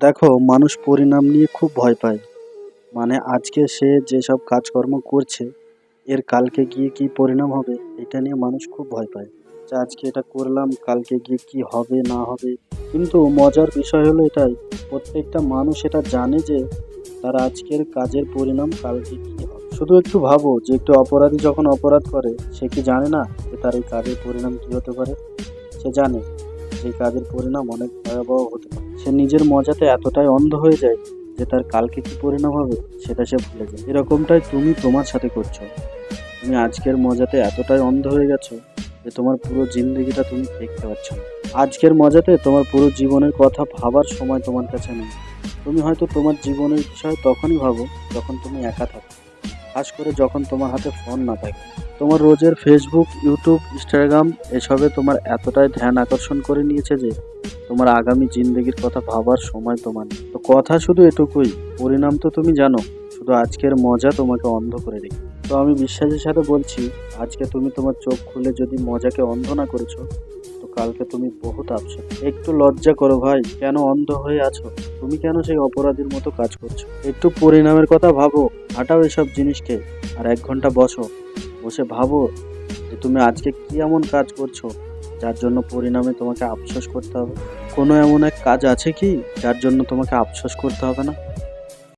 দেখো, মানুষ পরিণাম নিয়ে খুব ভয় পায়। মানে আজকে সে যেসব কাজকর্ম করছে, এর কালকে গিয়ে কি পরিণাম হবে, এটা নিয়ে মানুষ খুব ভয় পায়। যে আজকে এটা করলাম, কালকে গিয়ে কি হবে না হবে। কিন্তু মজার বিষয় হলো এটাই, প্রত্যেকটা মানুষ এটা জানে যে তার আজকের কাজের পরিণাম কালকে কি হবে। শুধু একটু ভাবো যে একটু অপরাধী যখন অপরাধ করে, সে কি জানে না যে তার এই কাজের পরিণাম কি হতে পারে? সে জানে যে কাজের পরিণাম অনেক ভয়াবহ হতে পারে। সে নিজের মজাতে এতটাই অন্ধ হয়ে যায় যে তার কালকে কি পরিণাম হবে সেটা সে ভুলে যায়। এরকমটাই তুমি তোমার সাথে করছো। তুমি আজকের মজাতে এতটাই অন্ধ হয়ে গেছো যে তোমার পুরো জিন্দগিটা তুমি দেখতে পাচ্ছ না। আজকের মজাতে তোমার পুরো জীবনের কথা ভাবার সময় তোমার কাছে নেই। তুমি হয়তো তোমার জীবনের বিষয় তখনই ভাবো যখন তুমি একা থাকো, খাস করে যখন তোমার হাতে ফোন না থাকে। তোমার রোজের ফেসবুক, ইউটিউব, ইনস্টাগ্রাম এসবে তোমার এতটাই ধ্যান আকর্ষণ করে নিয়েছে যে তোমার আগামী জিন্দেগির কথা ভাবার সময় তোমার নেই। তো কথা শুধু এটুকুই, পরিণাম তো তুমি জানো, শুধু আজকের মজা তোমাকে অন্ধ করে রেখে। তো আমি বিশ্বাসের সাথে বলছি, আজকে তুমি তোমার চোখ খুলে যদি মজাকে অন্ধ না করেছো, তো কালকে তুমি বহুত আফসোস। একটু লজ্জা করো ভাই, কেন অন্ধ হয়ে আছো? তুমি কেন সেই অপরাধীর মতো কাজ করছো? একটু পরিণামের কথা ভাবো। হাঁটাও এসব জিনিসকে, আর 1 ঘন্টা বসো, বসে ভাবো যে তুমি আজকে কি এমন কাজ করছো যার জন্য পরিণামে তোমাকে আফসোস করতে হবে। কোনো এমন এক কাজ আছে কি যার জন্য তোমাকে আফসোস করতে হবে না?